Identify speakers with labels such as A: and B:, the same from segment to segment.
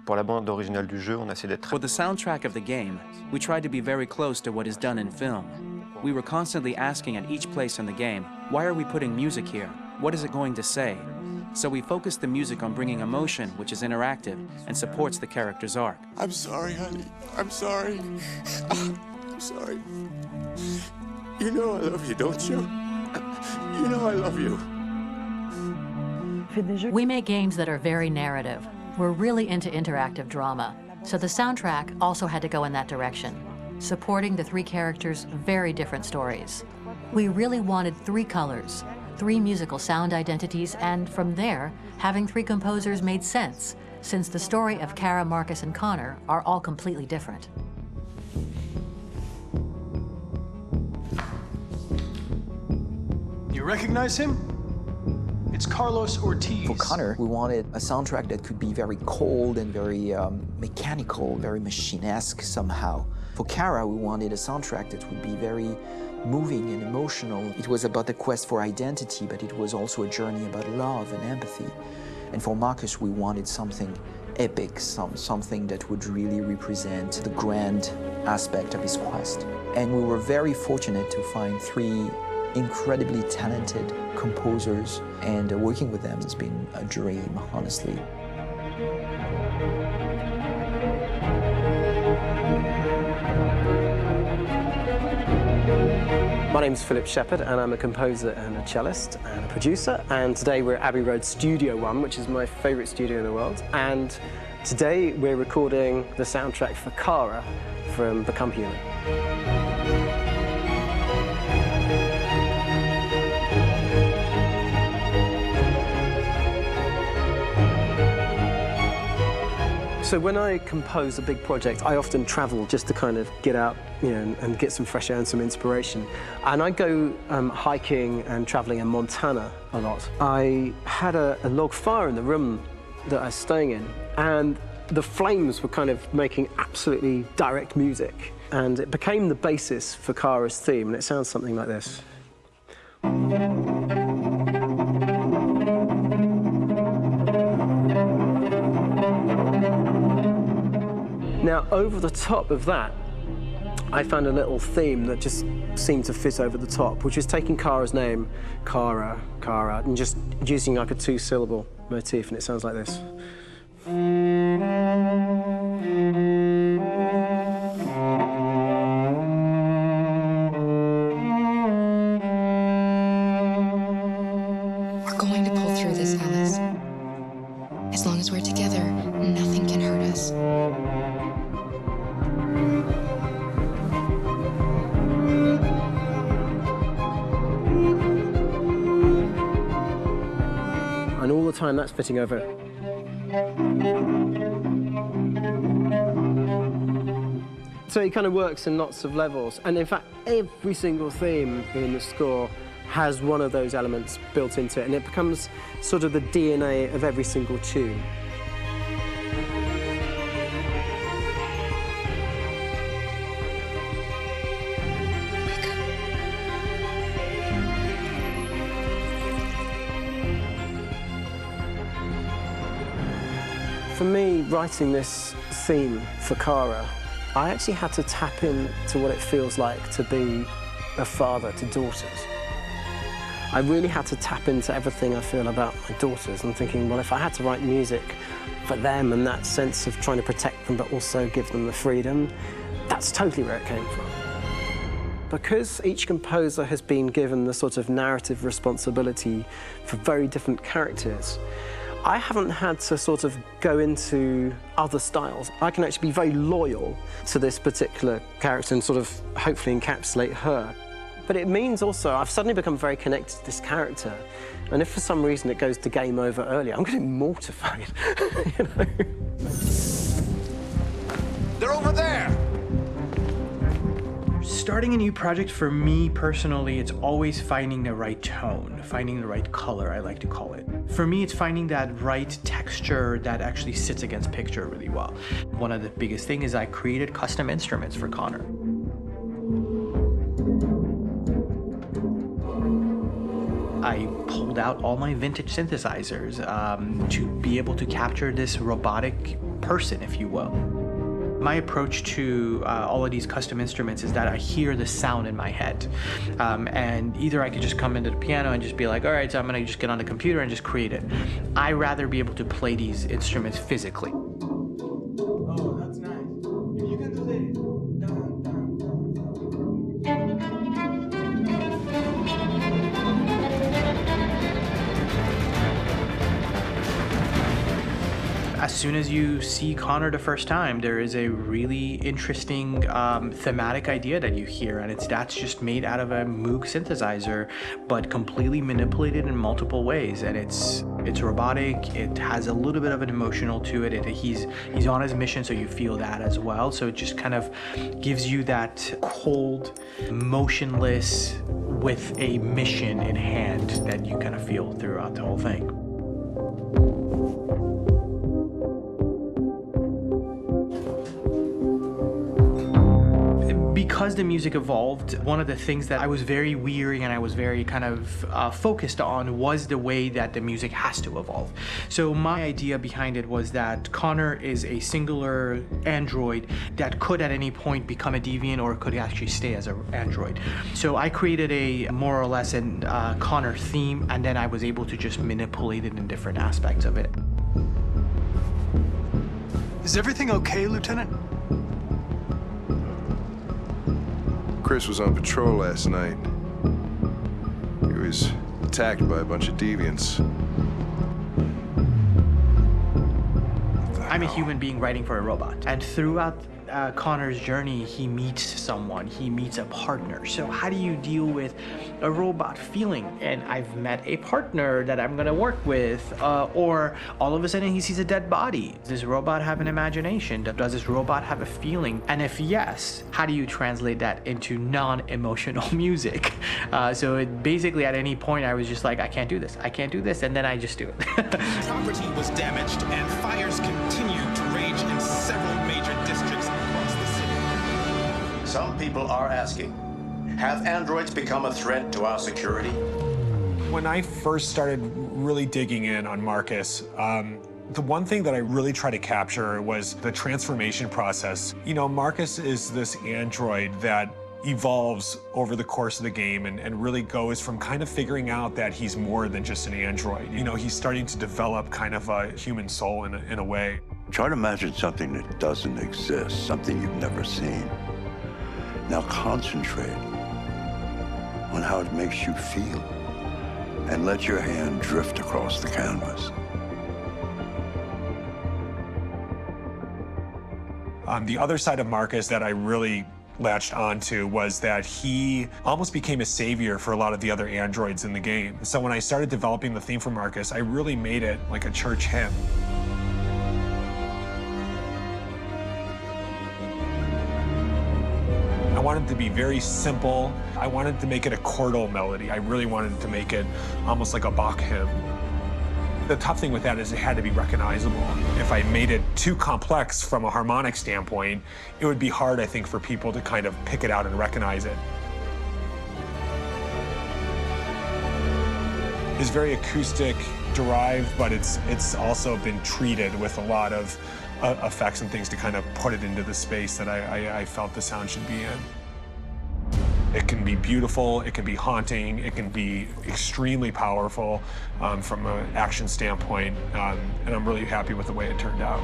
A: Pour la bande originale du jeu, on a essayé d'être
B: For the soundtrack of the game, we tried to be very close to what is done in film. We were constantly asking at each place in the game, why are we putting music here? What is it going to say? So we focused the music on bringing emotion, which is interactive and supports the character's arc.
C: I'm sorry, honey. I'm sorry. I'm sorry. You know I love you, don't you? You know I love you.
D: We make games that are very narrative. We're really into interactive drama. So the soundtrack also had to go in that direction, supporting the three characters' very different stories. We really wanted three colors, three musical sound identities, and from there, having three composers made sense, since the story of Kara, Marcus, and Connor are all completely different.
E: You recognize him? It's Carlos Ortiz.
F: For Connor, we wanted a soundtrack that could be very cold and very mechanical, very machine-esque somehow. For Kara, we wanted a soundtrack that would be very moving and emotional. It was about the quest for identity, but it was also a journey about love and empathy. And for Marcus, we wanted something epic, something that would really represent the grand aspect of his quest. And we were very fortunate to find three incredibly talented composers, and working with them has been a dream, honestly.
G: My name's Philip Shepherd, and I'm a composer and a cellist and a producer. And today we're at Abbey Road Studio One, which is my favourite studio in the world. And today we're recording the soundtrack for Kara from Become Human. So when I compose a big project, I often travel just to kind of get out, and get some fresh air and some inspiration. And I go hiking and traveling in Montana a lot. I had a log fire in the room that I was staying in, and the flames were kind of making absolutely direct music. And it became the basis for Kara's theme, and it sounds something like this. Now, over the top of that, I found a little theme that just seemed to fit over the top, which is taking Kara's name, Kara, and just using like a two-syllable motif, and it sounds like this.
H: We're going to pull through this, Alice. As long as we're together, nothing can hurt us.
G: And all the time that's fitting over. So it kind of works in lots of levels. And in fact, every single theme in the score has one of those elements built into it, and it becomes sort of the DNA of every single tune. For me, writing this theme for Kara, I actually had to tap into what it feels like to be a father to daughters. I really had to tap into everything I feel about my daughters and thinking, well, if I had to write music for them and that sense of trying to protect them but also give them the freedom, that's totally where it came from. Because each composer has been given the sort of narrative responsibility for very different characters, I haven't had to sort of go into other styles. I can actually be very loyal to this particular character and sort of hopefully encapsulate her. But it means also I've suddenly become very connected to this character. And if for some reason it goes to game over early, I'm going to be mortified, you know?
C: They're over there!
I: Starting a new project, for me personally, it's always finding the right tone, finding the right color, I like to call it. For me, it's finding that right texture that actually sits against picture really well. One of the biggest things is I created custom instruments for Connor. I pulled out all my vintage synthesizers to be able to capture this robotic person, if you will. My approach to all of these custom instruments is that I hear the sound in my head. And either I could just come into the piano and just be like, all right, so I'm gonna just get on the computer and just create it. I rather be able to play these instruments physically.
E: Oh, that's nice. If you can do that.
I: As soon as you see Connor the first time, there is a really interesting thematic idea that you hear, and that's just made out of a Moog synthesizer, but completely manipulated in multiple ways. And it's robotic. It has a little bit of an emotional to it. He's on his mission, so you feel that as well. So it just kind of gives you that cold, motionless, with a mission in hand that you kind of feel throughout the whole thing. Because the music evolved, one of the things that I was very weary and I was very kind of focused on was the way that the music has to evolve. So my idea behind it was that Connor is a singular android that could at any point become a deviant or could actually stay as an android. So I created a more or less an Connor theme, and then I was able to just manipulate it in different aspects of it.
E: Is everything okay, Lieutenant?
J: Chris was on patrol last night. He was attacked by a bunch of deviants.
I: I'm a human being writing for a robot, and throughout Connor's journey, he meets someone, he meets a partner. So how do you deal with a robot feeling? And I've met a partner that I'm gonna work with, or all of a sudden he sees a dead body. Does this robot have an imagination? Does this robot have a feeling? And if yes, how do you translate that into non-emotional music? So it basically at any point I was just like, I can't do this, and then I just do it.
K: Property was damaged and fires continued to rage in several major districts across the city.
L: Some people are asking, have androids become a threat to our security?
M: When I first started really digging in on Marcus, the one thing that I really tried to capture was the transformation process. You know, Marcus is this android that evolves over the course of the game and really goes from kind of figuring out that he's more than just an android. You know, he's starting to develop kind of a human soul in a way.
N: Try to imagine something that doesn't exist, something you've never seen. Now concentrate on how it makes you feel and let your hand drift across the canvas.
M: The other side of Marcus that I really latched onto was that he almost became a savior for a lot of the other androids in the game. So when I started developing the theme for Marcus, I really made it like a church hymn. I wanted it to be very simple. I wanted to make it a chordal melody. I really wanted to make it almost like a Bach hymn. The tough thing with that is it had to be recognizable. If I made it too complex from a harmonic standpoint, it would be hard, I think, for people to kind of pick it out and recognize it. It's very acoustic derived, but it's also been treated with a lot of effects and things to kind of put it into the space that I felt the sound should be in. It can be beautiful, it can be haunting, it can be extremely powerful from an action standpoint, and I'm really happy with the way it turned out.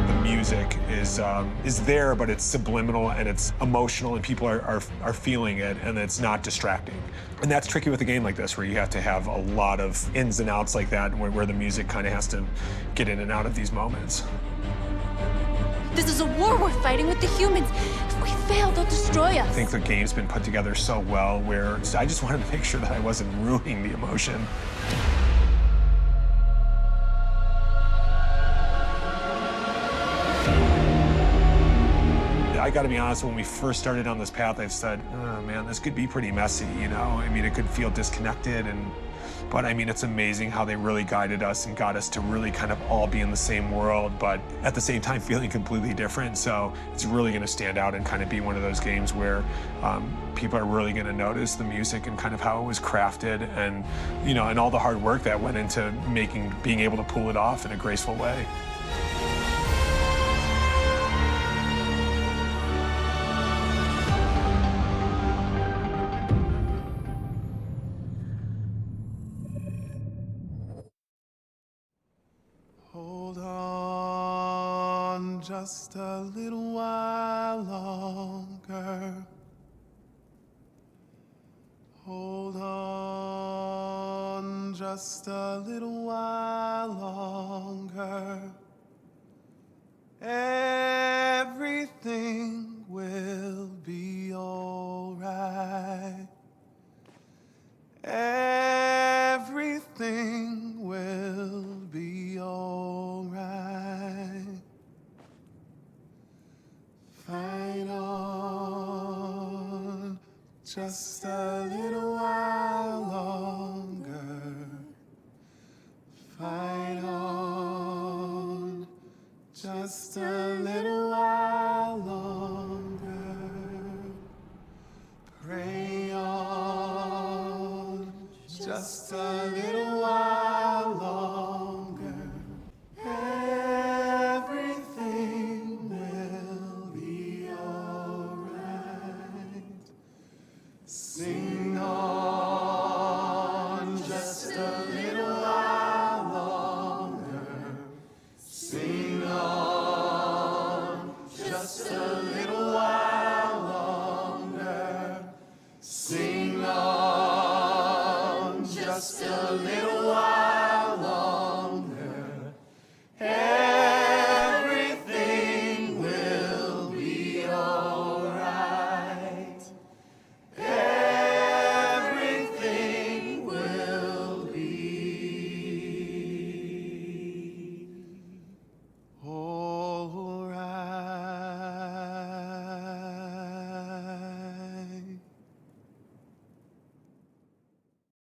M: The music is there, but it's subliminal and it's emotional, and people are feeling it, and it's not distracting. And that's tricky with a game like this, where you have to have a lot of ins and outs like that, where the music kind of has to get in and out of these moments.
O: This is a war we're fighting with the humans. If we fail, they'll destroy us.
M: I think the game's been put together so well where I just wanted to make sure that I wasn't ruining the emotion. I gotta be honest, when we first started on this path, I said, oh man, this could be pretty messy, you know? I mean, it could feel disconnected and But I mean, it's amazing how they really guided us and got us to really kind of all be in the same world, but at the same time feeling completely different. So it's really going to stand out and kind of be one of those games where people are really going to notice the music and kind of how it was crafted, and you know, and all the hard work that went into being able to pull it off in a graceful way.
P: Hold on just a little while longer. Hold on just a little while longer. Everything will be all right. Everything will be all right. Fight on just a little while longer. Fight on just a little while longer. Pray on just a little while longer. Everything will be all right. Sing on just a little while longer. Sing on just a little while longer. Sing on just a little while.